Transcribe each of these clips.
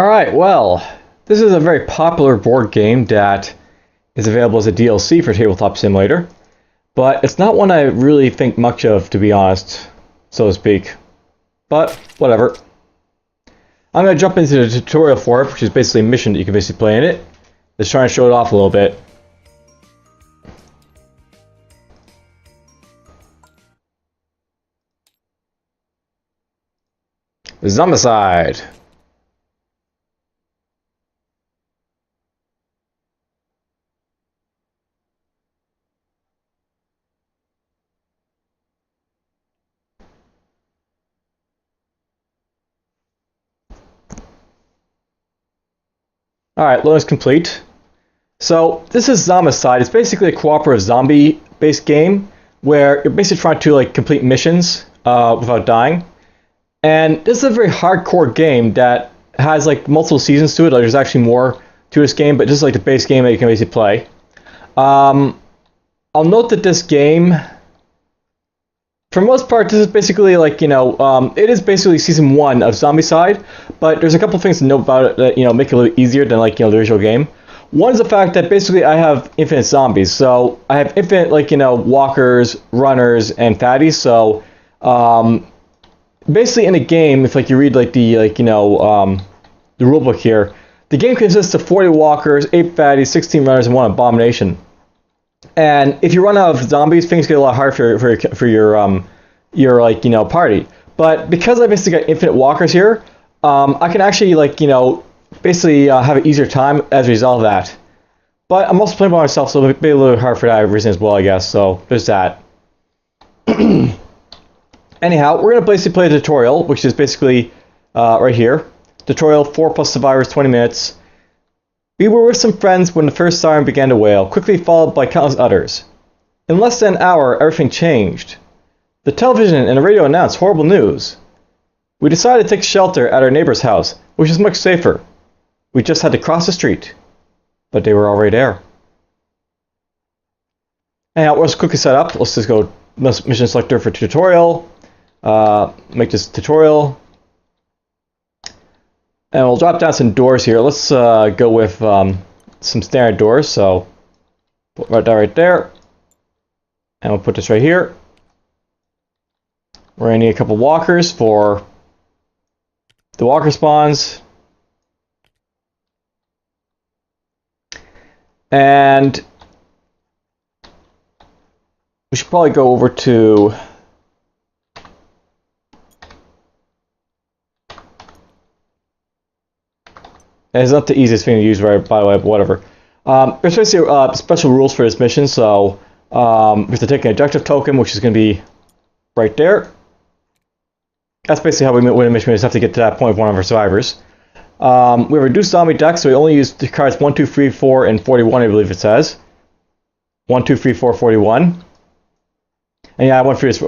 Alright, well, this is a very popular board game that is available as a DLC for Tabletop Simulator, but it's not one I really think much of, to be honest, so to speak. But, whatever. I'm going to jump into the tutorial for it, which is basically a mission that you can basically play in it. Just trying to show it off a little bit. Zombicide. Alright, load is complete. So, this is Zombicide. It's basically a cooperative zombie-based game where you're basically trying to complete missions without dying. And this is a very hardcore game that has multiple seasons to it. There's actually more to this game, but this is the base game that you can basically play. I'll note that this game, for the most part, this is basically it is basically season 1 of Zombicide, but there's a couple things to note about it that make it a little easier than the original game. One is the fact that basically I have infinite zombies, so I have infinite walkers, runners, and fatties. So basically in a game, if you read the rulebook here, the game consists of 40 walkers, 8 fatties, 16 runners, and 1 abomination. And if you run out of zombies, things get a lot harder for your party. But because I basically got infinite walkers here, I can actually basically have an easier time as a result of that. But I'm also playing by myself, so it'll be a little hard for that reason as well, I guess. So there's that. Anyhow, we're gonna basically play a tutorial, which is basically right here. Tutorial 4 plus survivors, 20 minutes. We were with some friends when the first siren began to wail, quickly followed by countless others. In less than an hour, everything changed. The television and the radio announced horrible news. We decided to take shelter at our neighbor's house, which is much safer. We just had to cross the street, but they were already there. Anyhow, let's quickly set up. Let's just go mission selector for tutorial. Make this tutorial. And we'll drop down some doors here. Let's go with some standard doors. So put that right there. And we'll put this right here. We're going to need a couple walkers for the walker spawns. And we should probably go over to it's not the easiest thing to use, right, by the way, but whatever. There's basically special rules for this mission, so we have to take an objective token, which is going to be right there. That's basically how we win a mission. We just have to get to that point with one of our survivors. We have a reduced zombie deck, so we only use the cards 1, 2, 3, 4, and 41, I believe it says. 1, 2, 3, 4, 41. And yeah, I went through this,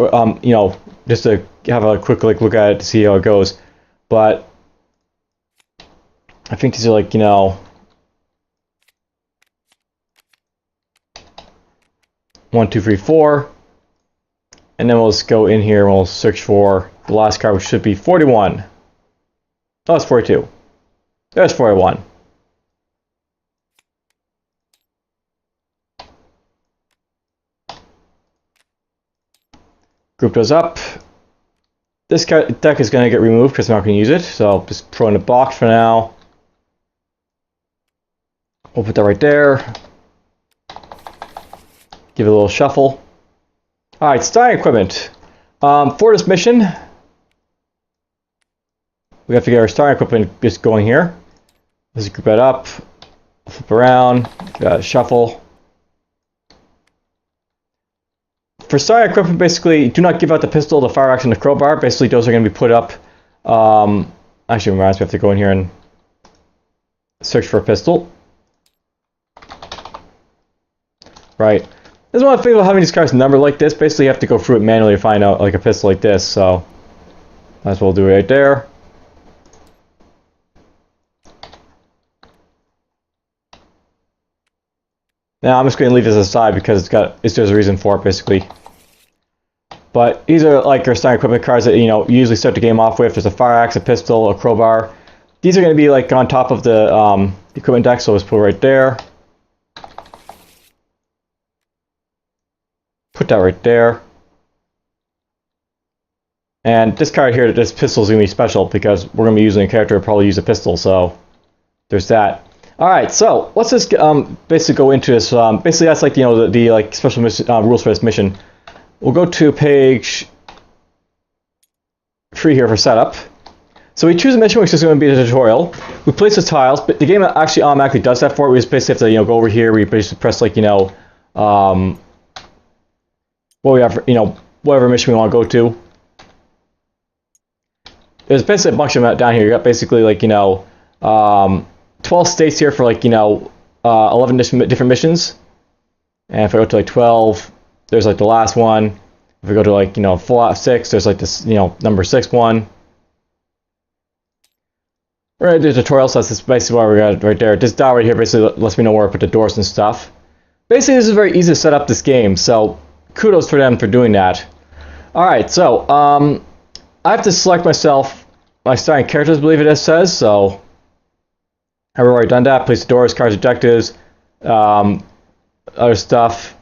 just to have a quick look at it to see how it goes. But I think these are 1, 2, 3, 4. And then we'll just go in here and we'll search for the last card, which should be 41. Oh, it's 42. There's 41. Group those up. This deck is going to get removed because I'm not going to use it, so I'll just throw in a box for now. We'll put that right there. Give it a little shuffle. Alright, starting equipment. For this mission, we have to get our starting equipment just going here. Let's group that up, flip around, shuffle. For starting equipment, basically, do not give out the pistol, the fire axe, and the crowbar. Basically, those are going to be put up. Actually, reminds me, I have to go in here and search for a pistol. Right. This is one of the things about having these cards numbered like this. Basically, you have to go through it manually to find out a pistol like this. So, might as well do it right there. Now, I'm just going to leave this aside because there's a reason for it, basically. But these are our starting equipment cards that you usually start the game off with. There's a fire axe, a pistol, a crowbar. These are going to be like on top of the equipment deck, so let's put it right there. Put that right there. And this card here, this pistol is going to be special because we're going to be using a character to probably use a pistol, so there's that. Alright, so let's just basically go into this. Basically, that's like, you know, the like special rules for this mission. We'll go to page 3 here for setup. So we choose a mission, which is going to be the tutorial. We place the tiles, but the game actually automatically does that for it. We just basically have to, you know, go over here. We basically press, like, you know, what we have, you know, whatever mission we want to go to. There's basically a bunch of them down here. You got basically, like, you know, 12 states here for, like, you know, 11 different missions. And if I go to like 12, there's like the last one. If we go to like, you know, Fallout 6, there's like this, you know, number 6 one. Right, the tutorial, so that's basically why we got it right there. This dot right here basically lets me know where I put the doors and stuff. Basically, this is very easy to set up this game, so kudos for them for doing that. Alright, so, I have to select myself, my starting characters, I believe it says, so I've already done that. Place the doors, cards, objectives, other stuff.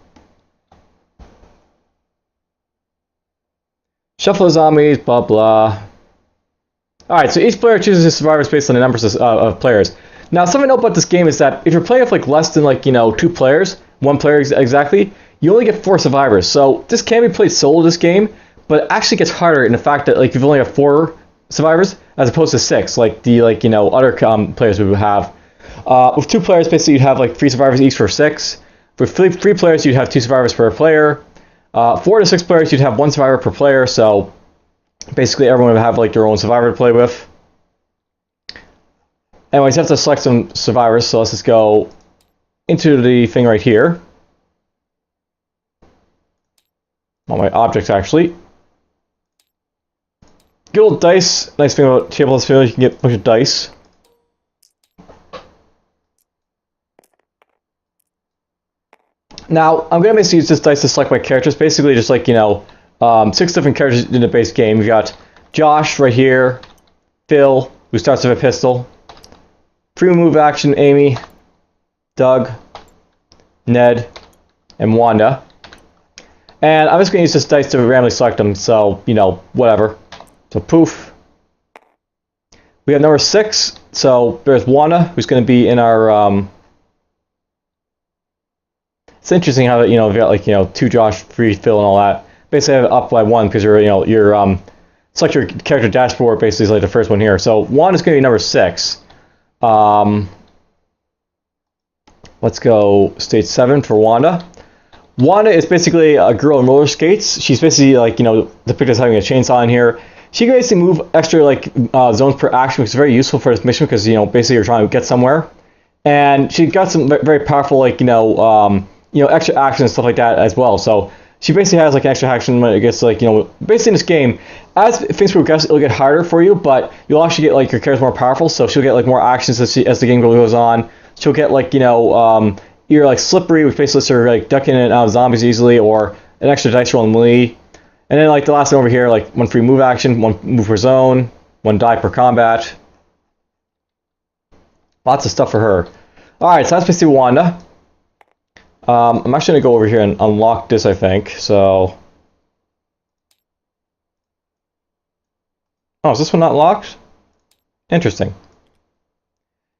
Shuffle the zombies, blah blah. Alright, so each player chooses his survivors based on the numbers of players. Now, something to note about this game is that if you're playing with like less than like, you know, 2 players, 1 player exactly, you only get 4 survivors. So this can be played solo, this game, but it actually gets harder in the fact that like you've only got 4 survivors as opposed to 6, like the like, you know, other players we would have. With 2 players, basically you'd have like 3 survivors each for 6. With 3 players, you'd have 2 survivors per player. 4 to 6 players, you'd have 1 survivor per player. So basically, everyone would have like their own survivor to play with. Anyways, you have to select some survivors, so let's just go into the thing right here. All my objects, actually. Good old dice. Nice thing about Tabletop, you can get a bunch of dice. Now, I'm going to basically use this dice to select my characters. Basically, just like, you know, 6 different characters in the base game. We've got Josh right here, Phil, who starts with a pistol, pre-move action Amy, Doug, Ned, and Wanda. And I'm just going to use this dice to randomly select them, so, you know, whatever. So, poof. We have number 6, so there's Wanda, who's going to be in our, It's interesting how, you know, we've got, like, you know, 2 Josh, 3 Phil, and all that. Basically, I have it up by 1 because you're, you know, select your character dashboard. Basically, is like the first one here. So 1 is going to be number 6. Let's go stage 7 for Wanda. Wanda is basically a girl in roller skates. She's basically like, you know, depicted as having a chainsaw in here. She can basically move extra like zones per action, which is very useful for this mission because, you know, basically you're trying to get somewhere. And she got some very powerful, like, you know, extra action and stuff like that as well. So she basically has like extra action when it gets like, you know, basically in this game, as things progress, it'll get harder for you, but you'll actually get like your characters more powerful. So she'll get like more actions as the game goes on. She'll get like, you know, either like slippery, which basically lets her like duck in and out of zombies easily, or an extra dice roll in melee. And then like the last one over here, like 1 free move action, 1 move per zone, 1 die per combat. Lots of stuff for her. Alright, so that's basically Wanda. I'm actually going to go over here and unlock this, I think. So, oh, is this one not locked? Interesting.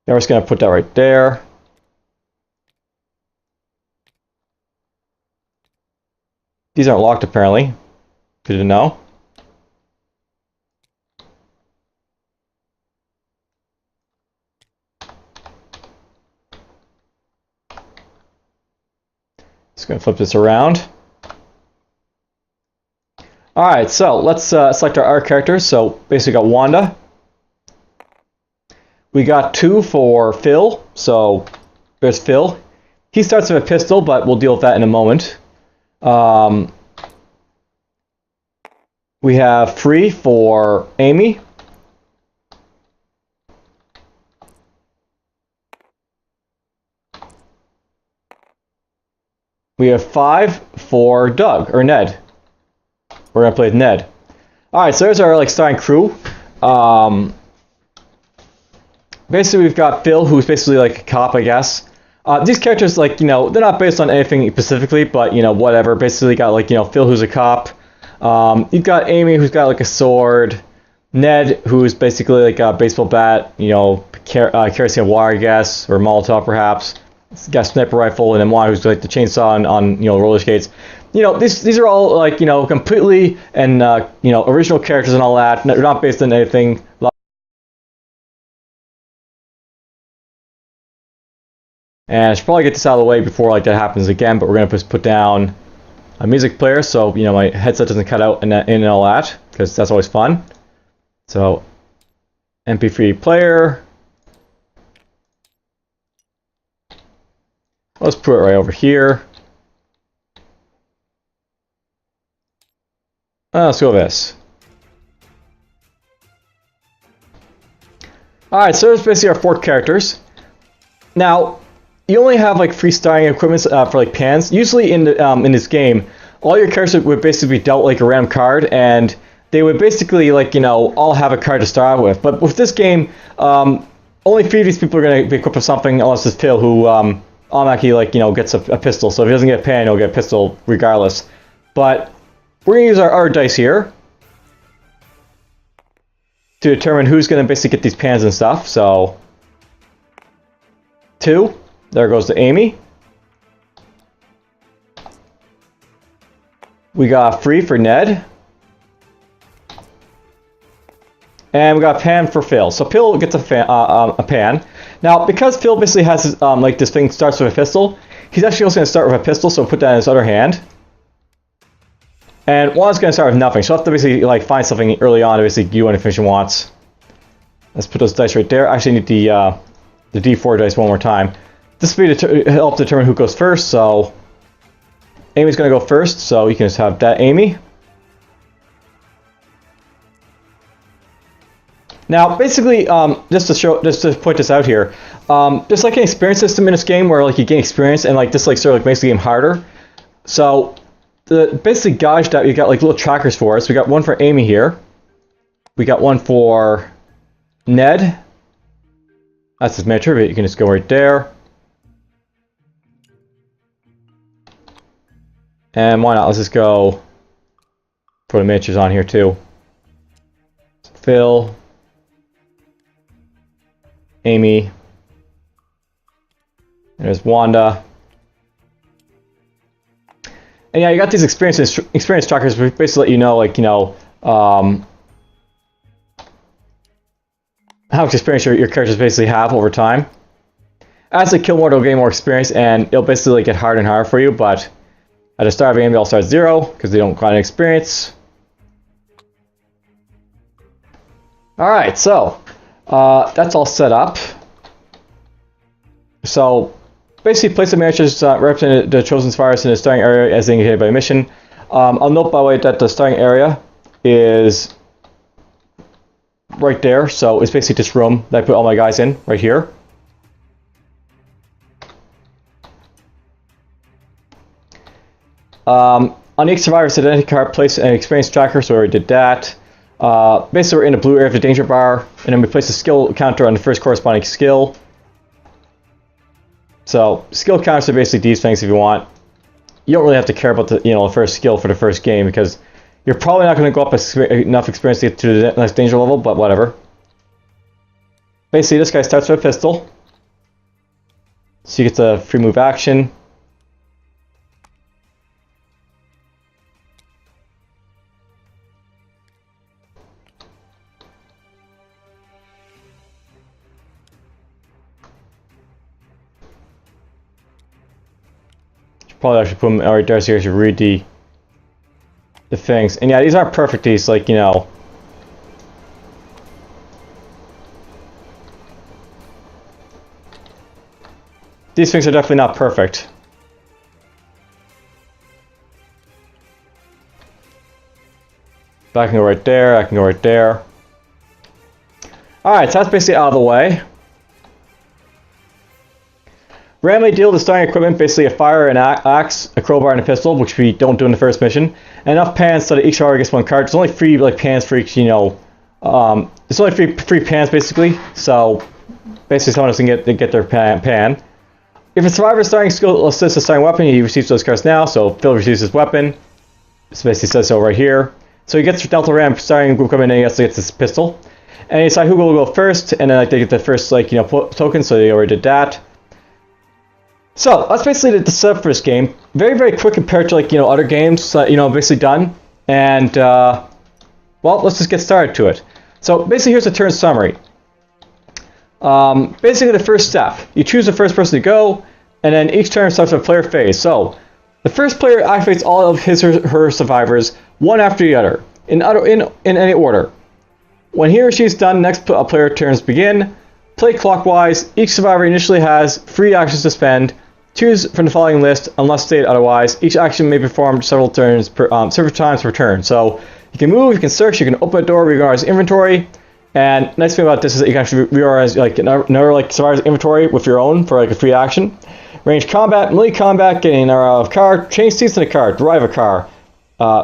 Yeah, we're just going to put that right there. These aren't locked, apparently. Good to know. Just going to flip this around. Alright, so let's select our characters. So basically got Wanda. We got 2 for Phil. So there's Phil. He starts with a pistol, but we'll deal with that in a moment. We have 3 for Amy. We have 5 for Doug, or Ned. We're going to play with Ned. Alright, so there's our like starting crew. basically we've got Phil, who's basically like a cop, I guess. These characters, like, they're not based on anything specifically, but, whatever. Basically got, like, Phil, who's a cop. You've got Amy, who's got, like, a sword. Ned, who's basically, like, a baseball bat, kerosene wire, I guess, or Molotov, perhaps. He's got a sniper rifle, and then one who's, like, the chainsaw on roller skates. These are all, like, completely and, original characters and all that. They're not based on anything. And I should probably get this out of the way before like that happens again, but we're going to just put down a music player so my headset doesn't cut out and all that, because that's always fun. So MP3 player. Let's put it right over here. Let's go with this. Alright, so there's basically our 4 characters. Now, you only have like 3 starting equipments for like pans. Usually in this game, all your characters would basically be dealt like a random card, and they would basically like all have a card to start out with. But with this game, only 3 of these people are going to be equipped with something, unless it's Phil, who automatically like gets a pistol. So if he doesn't get a pan, he'll get a pistol regardless. But we're going to use our dice here to determine who's going to basically get these pans and stuff. So 2. There goes to Amy. We got 3 for Ned. And we got a pan for Phil. So Phil gets a pan. Now, because Phil basically has his, like this thing starts with a pistol, he's actually also going to start with a pistol, so we'll put that in his other hand. And Juan's going to start with nothing, so he'll have to basically like find something early on to basically do anything she wants. Let's put those dice right there. I actually need the D4 dice one more time. This will be to help determine who goes first, so Amy's going to go first, so you can just have that Amy. Now, basically, just to point this out here, there's like an experience system in this game where like you gain experience, and like this like sort of like makes the game harder. So the basically gauge that you got like little trackers for us. We got one for Amy here. We got one for Ned. That's his miniature, but you can just go right there. And why not? Let's just go put the miniatures on here too. So Phil, Amy, there's Wanda. And yeah, you got these experience trackers, which basically let you know, like, how much experience your characters basically have over time. As they kill more, they'll gain more experience, and it'll basically like, get harder and harder for you, but at the start of the game, they'll start 0, because they don't got any experience. Alright, so that's all set up. So basically place the miniatures representing the chosen virus in the starting area as indicated by the mission. I'll note by the way that the starting area is right there, so it's basically this room that I put all my guys in, right here. On each survivor's identity card, place an experience tracker, so we already did that. Basically, we're in the blue area of the danger bar, and then we place a skill counter on the first corresponding skill. So, skill counters are basically these things if you want. You don't really have to care about the the first skill for the first game, because you're probably not going to go up enough experience to get to the next danger level, but whatever. Basically, this guy starts with a pistol, so you get the free move action. Probably actually put them right there so you should read the things. And yeah, these aren't perfect, these, like, these things are definitely not perfect. But I can go right there, I can go right there. Alright, so that's basically out of the way. Randomly deal the starting equipment, basically a fire, an axe, a crowbar, and a pistol, which we don't do in the first mission. And enough pans so that each hour gets one card. There's only 3 like pans for each, there's only three pans basically. So Basically, someone else can get their pan. If a survivor is starting skill assists a starting weapon, he receives those cards now. So Phil receives his weapon. This basically says so right here. So he gets Delta Ram starting group coming in, and he has to get this pistol. And he decides who will go first, and then like, they get the first token, so they already did that. So that's basically the setup for this game. Very, very quick compared to other games basically done. And well, let's just get started to it. So basically, here's the turn summary. Basically, the first step, you choose the first person to go, and then each turn starts with a player phase. So the first player activates all of his or her survivors, one after the other, in any order. When he or she is done, next player turns begin. Play clockwise. Each survivor initially has 3 actions to spend. Choose from the following list, unless stated otherwise. Each action may be performed several times per turn. So you can move, you can search, you can open a door, reorganize inventory. And nice thing about this is that you can actually reorganize another survivor's inventory with your own for a free action. Range combat, melee combat, getting a car, change seats in a car, drive a car,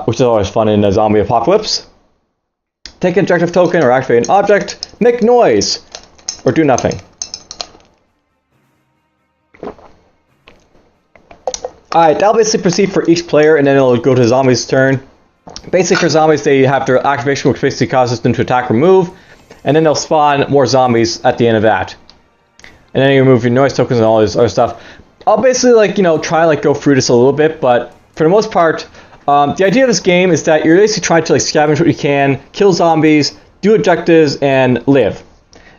which is always fun in a zombie apocalypse. Take an objective token or activate an object, make noise, or do nothing. Alright, that'll basically proceed for each player, and then it'll go to the zombies' turn. Basically for zombies, they have their activation, which basically causes them to attack or move, and then they'll spawn more zombies at the end of that. And then you remove your noise tokens and all this other stuff. I'll basically try and go through this a little bit, but for the most part, the idea of this game is that you're basically trying to scavenge what you can, kill zombies, do objectives, and live.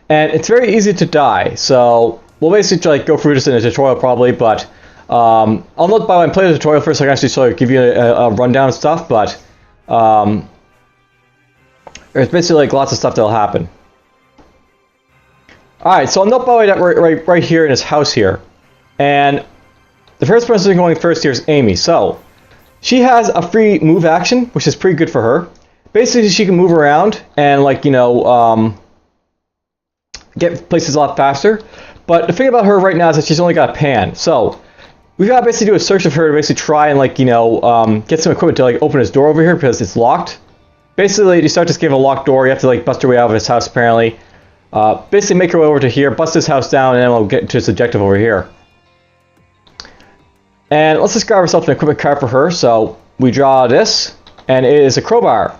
And it's very easy to die, so we'll basically go through this in a tutorial probably, but I'll note by when I play the tutorial first, I can actually give you a rundown of stuff, but there's basically lots of stuff that'll happen. Alright, so I'll note by the way that right here in this house here. And the first person going first here is Amy. So she has a free move action, which is pretty good for her. Basically, she can move around and get places a lot faster. But the thing about her right now is that she's only got a pan. So we've got to basically do a search of her to basically try and get some equipment to open his door over here because it's locked. Basically, you start this game with a locked door. You have to bust your way out of his house apparently. Basically, make your way over to here, bust this house down, and then we'll get to this objective over here. And let's just grab ourselves an equipment card for her. So we draw this, and it is a crowbar.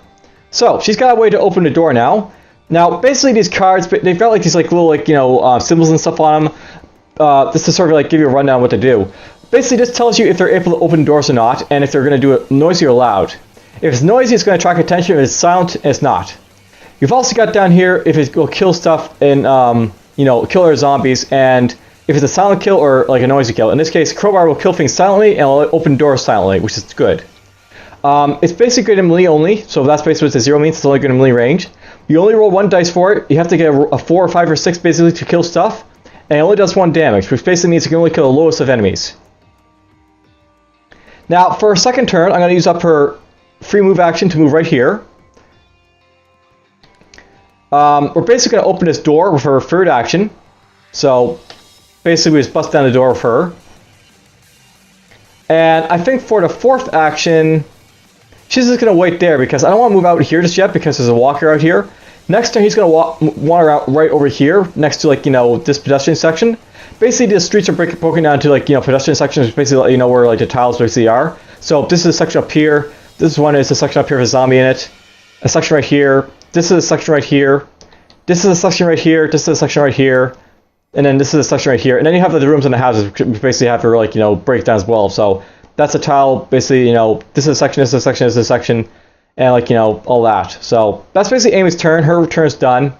So she's got a way to open the door now. Now, basically, these cards, they've got these little symbols and stuff on them. This is sort of give you a rundown of what to do. Basically, this tells you if they're able to open doors or not, and if they're going to do it noisy or loud. If it's noisy, it's going to attract attention. If it's silent, it's not. You've also got down here if it will kill stuff and kill our zombies, and if it's a silent kill or a noisy kill. In this case, crowbar will kill things silently and will open doors silently, which is good. It's basically good in melee only, so that's basically what the 0 means. It's only good in melee range. You only roll 1 dice for it. You have to get a 4 or 5 or 6 basically to kill stuff, and it only does 1 damage, which basically means you can only kill the lowest of enemies. Now, for her second turn, I'm going to use up her free move action to move right here. We're basically going to open this door with her third action. So basically we just bust down the door with her. And I think for the fourth action, she's just going to wait there because I don't want to move out here just yet because there's a walker out here. Next turn he's going to wander out right over here next to this pedestrian section. Basically the streets are broken down to pedestrian sections, which basically let you know where the tiles basically are. So this is a section up here. This one is a section up here with a zombie in it. A section right here. This is a section right here. This is a section right here. This is a section right here. And then this is a section right here. And then you have the rooms in the houses, which basically have to break down as well. So that's a tile. Basically, this is a section. This is a section. This is a section, and all that. So that's basically Amy's turn. Her turn is done,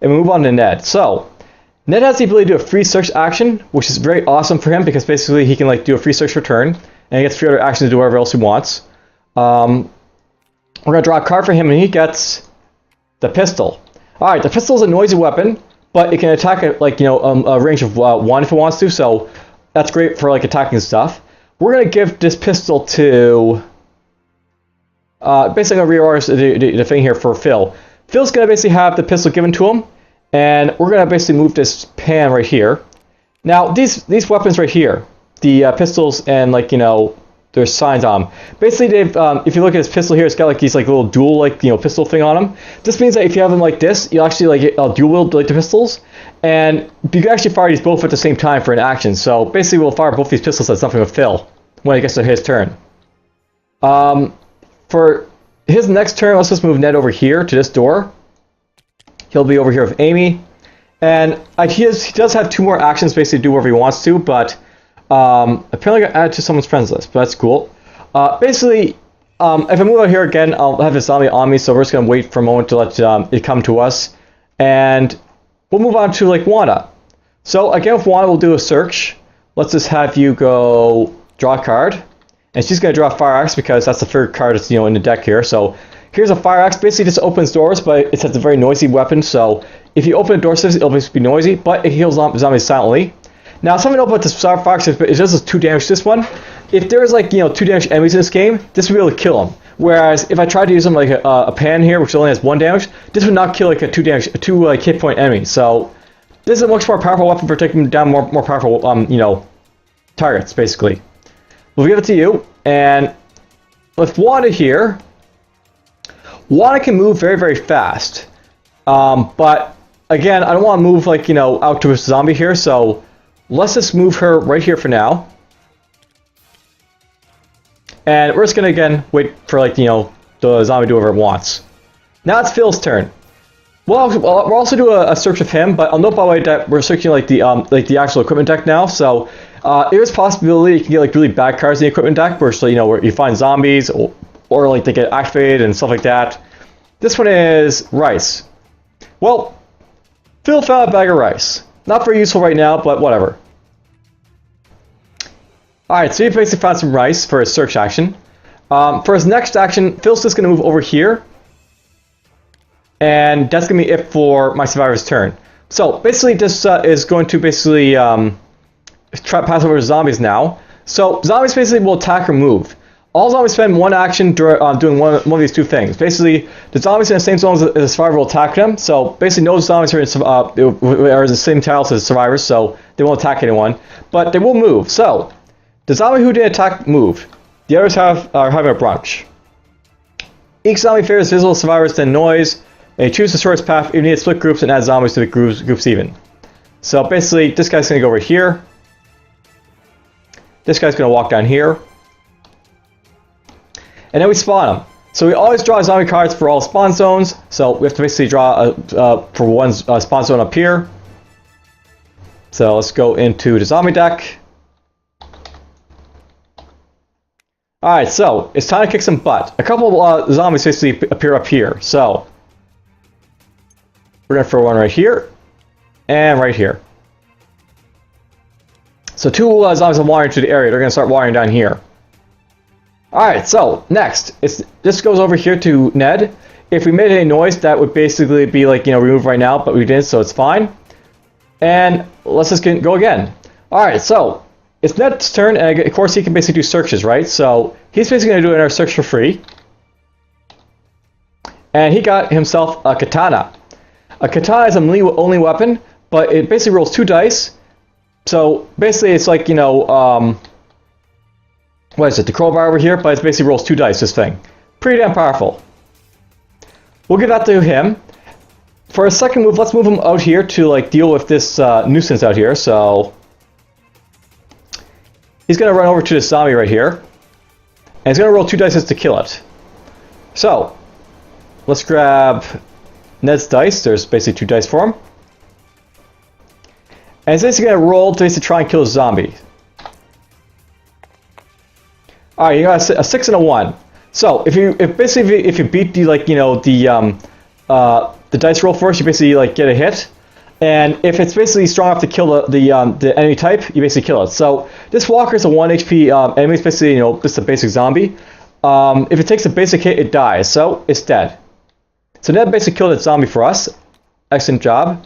and we move on to Ned. So Ned has the ability to do a free search action, which is very awesome for him because basically he can do a free search return, and he gets 3 other actions to do whatever else he wants. We're gonna draw a card for him, and he gets the pistol. All right, the pistol is a noisy weapon, but it can attack at a range of 1 if it wants to. So that's great for attacking stuff. We're gonna give this pistol to basically gonna reorder the thing here for Phil. Phil's gonna basically have the pistol given to him, and we're gonna basically move this pan right here. Now these weapons right here, the pistols and the there's signs on them. Basically, they've if you look at his pistol here, it's got like these like little dual like pistol thing on them. This means that if you have them like this, you actually like dual wield like the pistols, and you can actually fire these both at the same time for an action. So basically, we'll fire both these pistols at something with Phil when it gets to his turn. For his next turn, let's just move Ned over here to this door. He'll be over here with Amy, and he does have 2 more actions basically to do whatever he wants to, but apparently got added to someone's friends list, but that's cool. Basically, if I move out here again, I'll have this zombie on me, so we're just going to wait for a moment to let it come to us, and we'll move on to like Wanda. So again with Wanda, we'll do a search. Let's just have you go draw a card, and she's going to draw a fire axe because that's the third card that's in the deck here. So here's a fire axe. Basically just opens doors, but it's a very noisy weapon, so if you open a door, it'll basically be noisy, but it heals zombies silently. Now, something about this fire axe is it does 2 damage to this one. If there's like 2 damage enemies in this game, this will be able to kill them. Whereas if I tried to use them like a pan here, which only has 1 damage, this would not kill like a 2 hit point enemy. So this is a much more powerful weapon for taking down more powerful targets basically. We'll give it to you, and with Wanda here, Wanda can move very, very fast. But again, I don't want to move like out to a zombie here, so let's just move her right here for now. And we're just gonna again wait for like the zombie to do whatever it wants. Now it's Phil's turn. Well, we'll also do a search of him, but I'll note by the way that we're searching like the actual equipment deck now. So there's a possibility you can get like really bad cards in the equipment deck, where where you find zombies or like they get activated and stuff like that. This one is rice. Well, Phil found a bag of rice. Not very useful right now, but whatever. Alright, so he basically found some rice for his search action. For his next action, Phil's just going to move over here. And that's going to be it for my survivor's turn. So basically this is going to basically pass over to zombies now. So zombies basically will attack or move. All zombies spend 1 action doing one of these 2 things. Basically, the zombies in the same zone as the survivor will attack them. So basically, no zombies are in the same tiles as the survivors, so they won't attack anyone. But they will move. So the zombie who didn't attack moved. The others are having a brunch. Each zombie favors visible survivors than noise. And choose the shortest path. You need to split groups and add zombies to the groups even. So basically, this guy's going to go over here. This guy's going to walk down here. And then we spawn them. So we always draw zombie cards for all spawn zones. So we have to basically draw for one spawn zone up here. So let's go into the zombie deck. Alright, so it's time to kick some butt. A couple of zombies basically appear up here. So we're going to throw one right here and right here. So 2 zombies are wandering to the area. They're going to start wandering down here. Alright, so next, this goes over here to Ned. If we made any noise, that would basically be like, removed right now, but we didn't, so it's fine. And let's just go again. Alright, so it's Ned's turn, and of course he can basically do searches, right? So he's basically going to do another search for free. And he got himself a katana. A katana is a melee-only weapon, but it basically rolls 2 dice. So basically it's like, what is it, the crowbar over here, but it basically rolls 2 dice, this thing. Pretty damn powerful. We'll give that to him. For a second move, let's move him out here to like deal with this nuisance out here. So he's going to run over to this zombie right here. And he's going to roll 2 dice to kill it. So let's grab Ned's dice. There's basically 2 dice for him. And he's basically going to roll to basically try and kill a zombie. Alright, you got a 6 and a 1. So if you beat the the dice roll first, you basically like get a hit. And if it's basically strong enough to kill the enemy type, you basically kill it. So this walker is a 1 HP enemy. It's basically just a basic zombie. If it takes a basic hit, it dies. So it's dead. So Ned basically killed that zombie for us. Excellent job.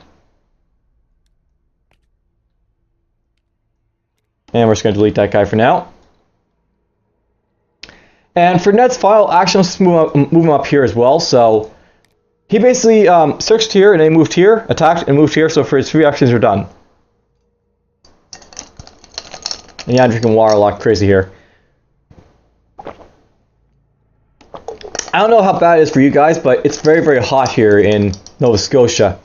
And we're just going to delete that guy for now. And for Ned's final action, let's move him up here as well. So he basically searched here and then moved here, attacked and moved here. So for his 3 actions are done. And yeah, I'm drinking water a lot crazy here. I don't know how bad it is for you guys, but it's very, very hot here in Nova Scotia.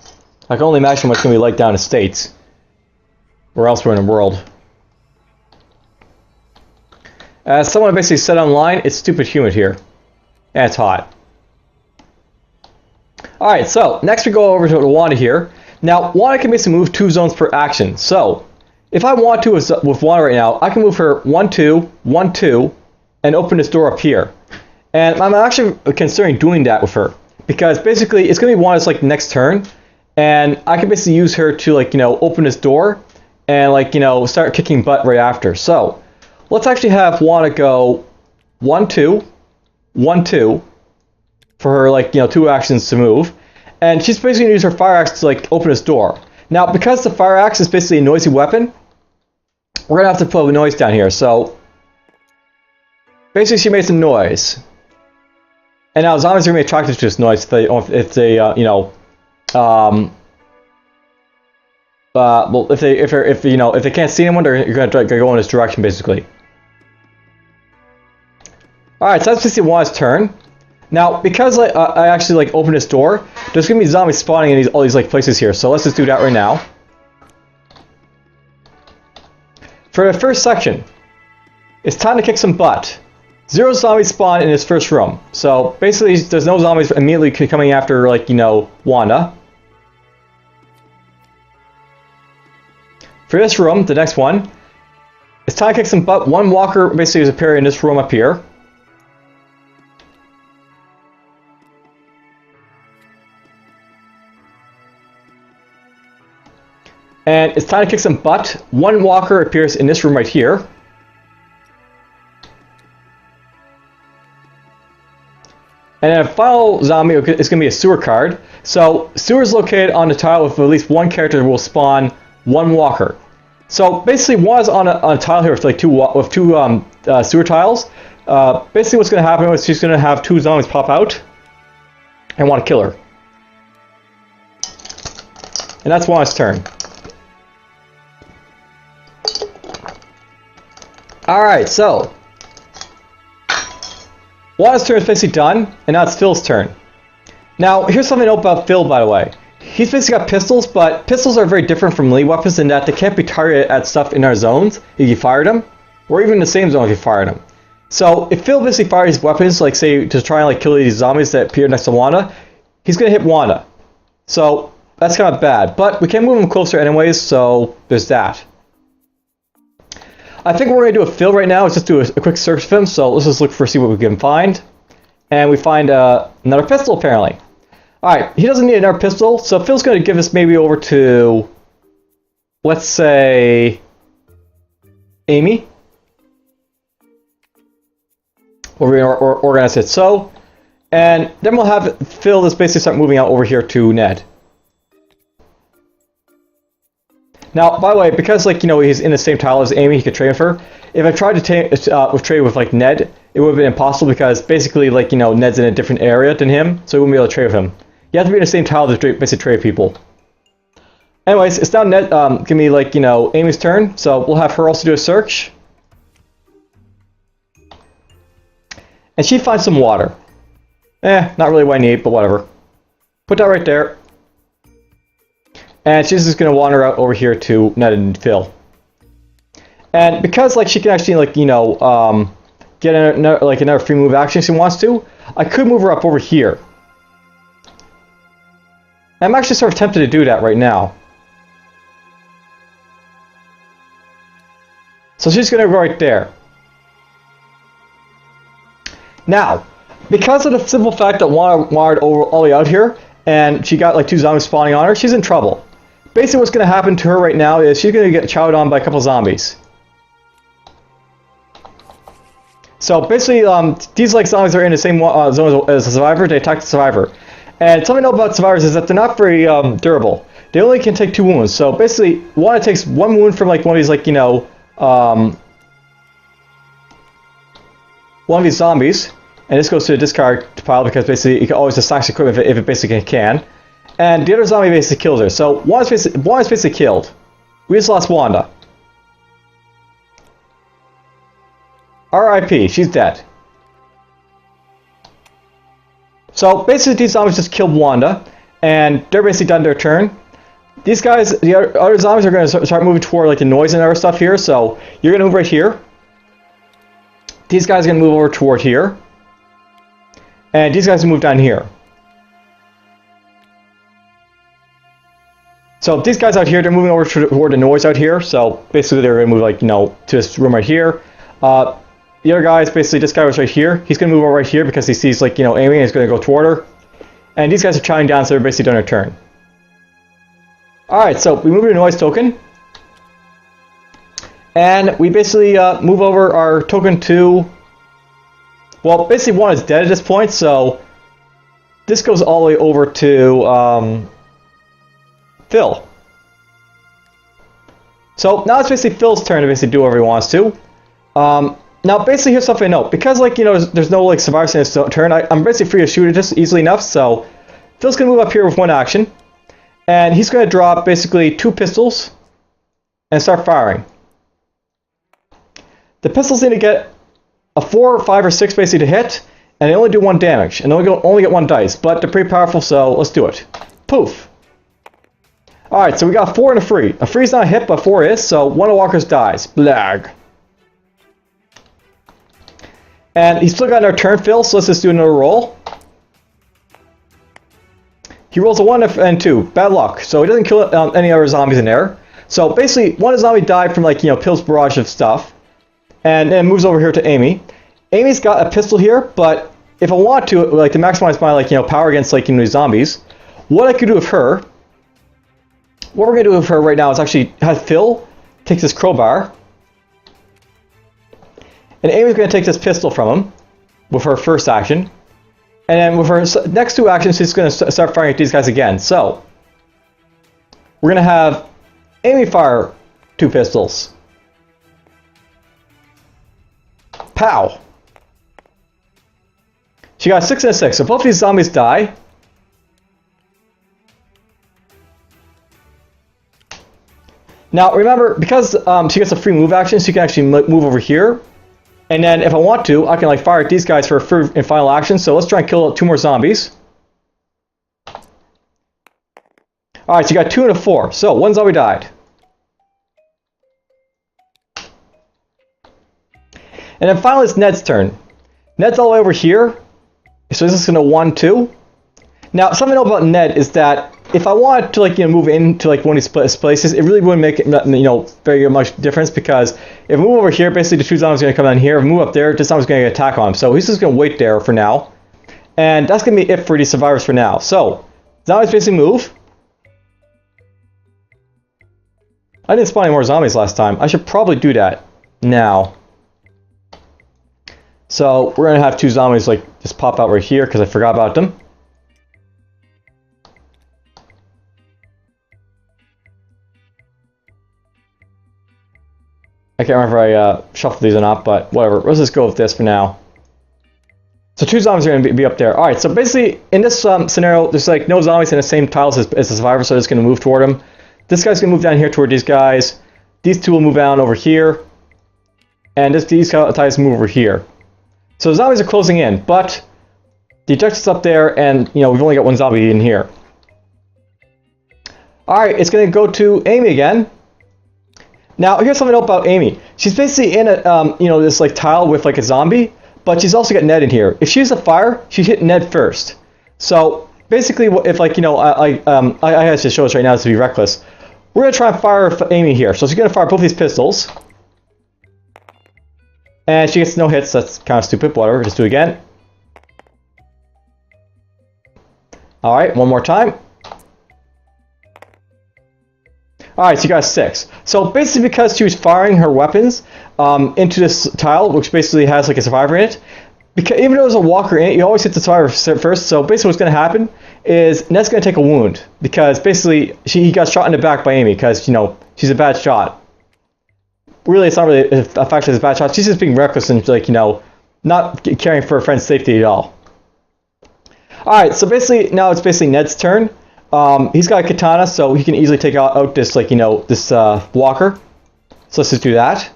I can only imagine what it's going to be like down in the States. Or elsewhere in the world. As someone basically said online, it's stupid humid here. And it's hot. Alright, so next we go over to Wanda here. Now, Wanda can basically move 2 zones per action. So, if I want to with Wanda right now, I can move her 1, 2, 1, 2, and open this door up here. And I'm actually considering doing that with her. Because basically, it's going to be Wanda's like next turn. And I can basically use her to like, open this door. And like, start kicking butt right after. So, let's actually have Wanda go 1, 2, 1, 2. For her like, 2 actions to move. And she's basically going to use her fire axe to like open this door. Now, because the fire axe is basically a noisy weapon, we're going to have to put a noise down here. So, basically she made some noise. And now zombies are going to be attracted to this noise well, if they can't see anyone, they're going to go in this direction basically. All right, so that's basically Wanda's turn. Now, because I actually like opened this door, there's going to be zombies spawning in all these like places here. So let's just do that right now. For the first section, it's time to kick some butt. 0 zombies spawn in this first room. So basically, there's no zombies immediately coming after like Wanda. For this room, the next one, it's time to kick some butt. 1 walker basically is appearing in this room up here. And it's time to kick some butt. 1 walker appears in this room right here. And then a final zombie is going to be a sewer card. So sewer is located on the tile with at least 1 character that will spawn 1 walker. So basically, Wanda's on a tile here with like 2 sewer tiles. Basically, what's going to happen is she's going to have 2 zombies pop out and want to kill her. And that's Wanda's turn. Alright, so Wanda's turn is basically done, and now it's Phil's turn. Now, here's something to note about Phil, by the way. He's basically got pistols, but pistols are very different from melee weapons in that they can't be targeted at stuff in our zones if you fire them, or even in the same zone if you fire them. So, if Phil basically fires weapons, like say, to try and like kill these zombies that appear next to Wanda, he's going to hit Wanda. So, that's kind of bad, but we can move him closer anyways, so there's that. I think what we're going to do with Phil right now is just do a quick search of him, so let's just look see what we can find. And we find another pistol, apparently. Alright, he doesn't need another pistol, so Phil's going to give us maybe over to, let's say, Amy. We're going to organize it so. And then we'll have Phil just basically start moving out over here to Ned. Now, by the way, because like he's in the same tile as Amy, he could trade with her. If I tried to trade with like Ned, it would have been impossible because basically like Ned's in a different area than him, so we wouldn't be able to trade with him. You have to be in the same tile to basically trade people. Anyways, it's now Ned. Give me like Amy's turn, so we'll have her also do a search, and she finds some water. Not really what I need, but whatever. Put that right there. And she's just going to wander out over here to Ned and Phil. And because like she can actually like get another free move action if she wants to, I could move her up over here. I'm actually sort of tempted to do that right now. So she's going to go right there. Now, because of the simple fact that Wanda wandered all the way out here, and she got like 2 zombies spawning on her, she's in trouble. Basically what's going to happen to her right now is she's going to get chowed on by a couple zombies. So basically, these like zombies are in the same zone as the survivor. They attack the survivor. And something to know about survivors is that they're not very durable. They only can take 2 wounds. So basically, Wanda takes 1 wound from like one of these like one of these zombies, and this goes to the discard pile because basically you can always just slash equipment if it basically can. And the other zombie basically kills her. So Wanda's basically killed. We just lost Wanda. R.I.P. She's dead. So basically these zombies just killed Wanda, and they're basically done their turn. These guys, the other zombies are going to start moving toward like the noise and other stuff here, so you're going to move right here. These guys are going to move over toward here. And these guys move down here. So these guys out here, they're moving over toward the noise out here. So basically they're going to move like, you know, to this room right here. The other guys, basically this guy was right here. He's going to move over right here because he sees like, you know, Amy and he's going to go toward her. And these guys are chowing down, so they're basically done their turn. Alright, so we move to the noise token. And we basically move over our token to... Well, basically one is dead at this point, so... This goes all the way over to... Phil. So now it's basically Phil's turn to basically do whatever he wants to. Now basically here's something to note. Because like, you know, there's no like survivors in his turn, I'm basically free to shoot it just easily enough, so... Phil's going to move up here with one action. And he's going to drop basically 2 pistols and start firing. The pistols need to get a 4, 5, or 6 basically to hit, and they only do 1 damage, and they only get 1 dice, but they're pretty powerful, so let's do it. Poof! Alright, so we got 4 and a free. A free's not a hit, but 4 is, so one of the walkers dies. Blag. And he's still got another turn, Phil, so let's just do another roll. He rolls a 1 and 2. Bad luck. So he doesn't kill any other zombies in there. So basically, one zombie died from like, you know, Phil's barrage of stuff. And then moves over here to Amy. Amy's got a pistol here, but if I want to, like, to maximize my, like, you know, power against, like, you know, zombies, what I could do with her, what we're going to do with her right now is actually have Phil take this crowbar. And Amy's going to take this pistol from him with her first action. And then with her next 2 actions, she's going to start firing at these guys again. So, we're going to have Amy fire 2 pistols. Pow! She got a 6 and a 6, so both these zombies die. Now remember, because she gets a free move action, she can actually move over here. And then if I want to, I can like fire at these guys for a third and final action. So let's try and kill 2 more zombies. Alright, so you got 2 and a 4. So 1 zombie died. And then finally it's Ned's turn. Ned's all the way over here. So this is going to 1, 2. Now, something to know about Ned is that if I wanted to, like, you know, move into like one of these places, it really wouldn't make, you know, very much difference, because if I move over here, basically the 2 zombies are going to come down here. If I move up there, this zombie's going to get attack on him. So he's just going to wait there for now. And that's going to be it for these survivors for now. So, zombies basically move. I didn't spawn any more zombies last time. I should probably do that now. So we're going to have 2 zombies like just pop out right here because I forgot about them. I can't remember if I shuffled these or not, but whatever. Let's just go with this for now. So 2 zombies are going to be up there. Alright, so basically in this scenario, there's like no zombies in the same tiles as the survivor, so it's going to move toward them. This guy's going to move down here toward these guys. These 2 will move down over here. And these guys move over here. So the zombies are closing in, but the objective's up there, and you know we've only got 1 zombie in here. Alright, it's going to go to Amy again. Now, here's something to know about Amy. She's basically in a, you know, this like tile with like a zombie, but she's also got Ned in here. If she's a fire, she'd hit Ned first. So basically, if like, you know, I have to show us right now to be reckless. We're going to try and fire Amy here. So she's going to fire both these pistols. And she gets no hits. That's kind of stupid. Whatever. Just do it again. Alright, one more time. Alright, so you got 6. So basically because she was firing her weapons into this tile, which basically has like a survivor in it, because even though there's a walker in it, you always hit the survivor first. So basically what's going to happen is Ned's going to take a wound, because basically he got shot in the back by Amy, because, you know, she's a bad shot. Really, it's not really a fact she's a bad shot. She's just being reckless and, like, you know, not caring for her friend's safety at all. Alright, so basically now it's basically Ned's turn. He's got a katana, so he can easily take out this, like, you know, this walker. So let's just do that.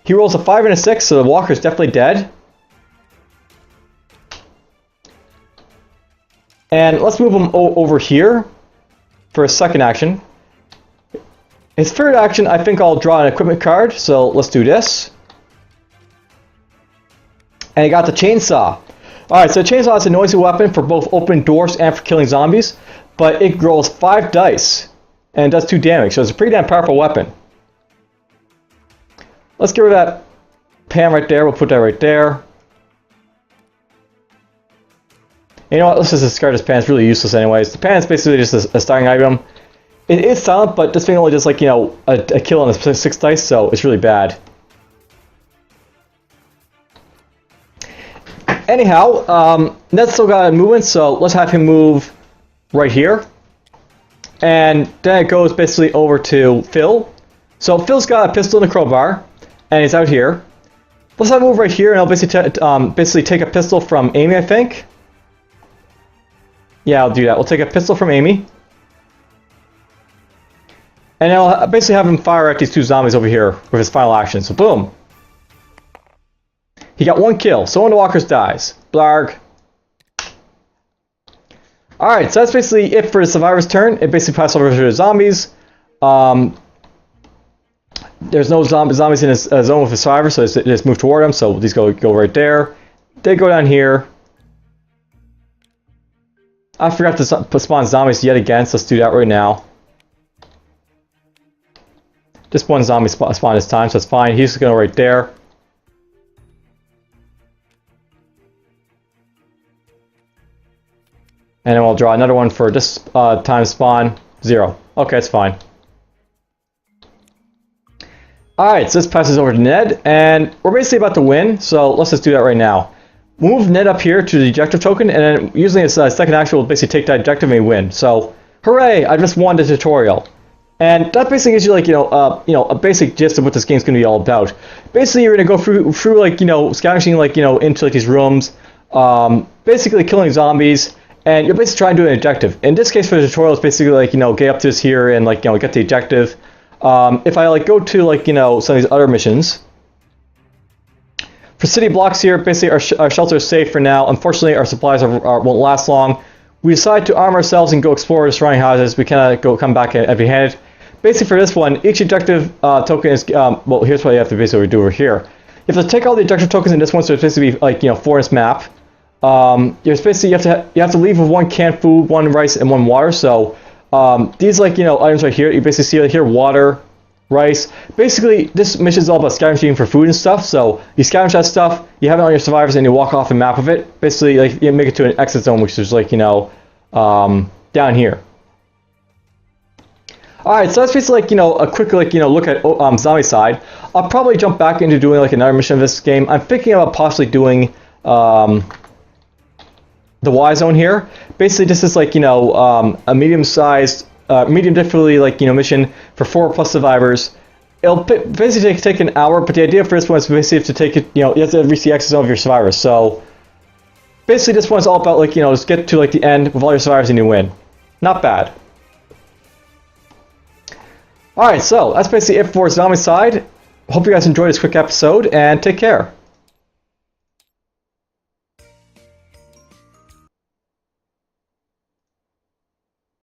He rolls a 5 and a 6, so the walker's definitely dead. And let's move him over here for a second action. His third action, I think I'll draw an equipment card, so let's do this. And he got the chainsaw. Alright, so the chainsaw is a noisy weapon for both opening doors and for killing zombies, but it rolls 5 dice and does 2 damage, so it's a pretty damn powerful weapon. Let's get rid of that pan right there, we'll put that right there. You know what, let's just discard this pan, it's really useless anyways. The pan is basically just a starting item. It is silent, but this thing only does like, you know, a kill on a 6 dice, so it's really bad. Anyhow, Ned's still got a movement, so let's have him move right here. And then it goes basically over to Phil. So Phil's got a pistol and a crowbar, and he's out here. Let's have him move right here, and I'll basically take a pistol from Amy, I think. Yeah, I'll do that. We'll take a pistol from Amy. And I'll basically have him fire at these 2 zombies over here with his final action. So boom. He got 1 kill, so one of the walkers dies. Blarg. Alright, so that's basically it for the survivor's turn. It basically passes over to the zombies. There's no zombies in his zone with the survivor, so they just move toward him. So these go right there. They go down here. I forgot to spawn zombies yet again, so let's do that right now. Just 1 zombie spawn this time, so it's fine. He's going to go right there. And then we'll draw another one for this time spawn. 0. Okay, it's fine. Alright, so this passes over to Ned, and we're basically about to win, so let's just do that right now. We'll move Ned up here to the objective token, and then using his second action, we'll basically take that objective and we win. So, hooray! I just won the tutorial. And that basically gives you like, you know, a basic gist of what this game's going to be all about. Basically, you're going to go through like, you know, scavenging like, you know, into like these rooms, basically killing zombies, and you're basically trying to do an objective. In this case, for the tutorial, it's basically like, you know, get up to this here and like, you know, get the objective. If I like go to like, you know, some of these other missions, for city blocks here, basically our shelter is safe for now. Unfortunately, our supplies won't last long. We decide to arm ourselves and go explore the surrounding houses. We cannot come back empty-handed. Basically, for this one, each objective token is well. Here's what you have to basically do over here. You have to take all the objective tokens in this one, so it's basically like, you know, for this map. There's basically you have to leave with 1 canned food, 1 rice, and 1 water. So these like, you know, items right here, you basically see right here water, rice. Basically, this mission is all about scavenging for food and stuff. So you scavenge that stuff, you have it on your survivors, and you walk off and map of it. Basically, like you make it to an exit zone, which is like, you know, down here. Alright, so that's basically like, you know, a quick like, you know, look at Zombicide. I'll probably jump back into doing like another mission of this game. I'm thinking about possibly doing the Y zone here. Basically, this is like, you know, a medium-sized, medium difficulty like, you know, mission for 4+ survivors. It'll basically take an hour, but the idea for this one is basically to take it, you know, you have to reach the exit zone of your survivors. So basically, this one's all about like, you know, just get to like the end with all your survivors and you win. Not bad. Alright, so that's basically it for Zombicide. Hope you guys enjoyed this quick episode, and take care.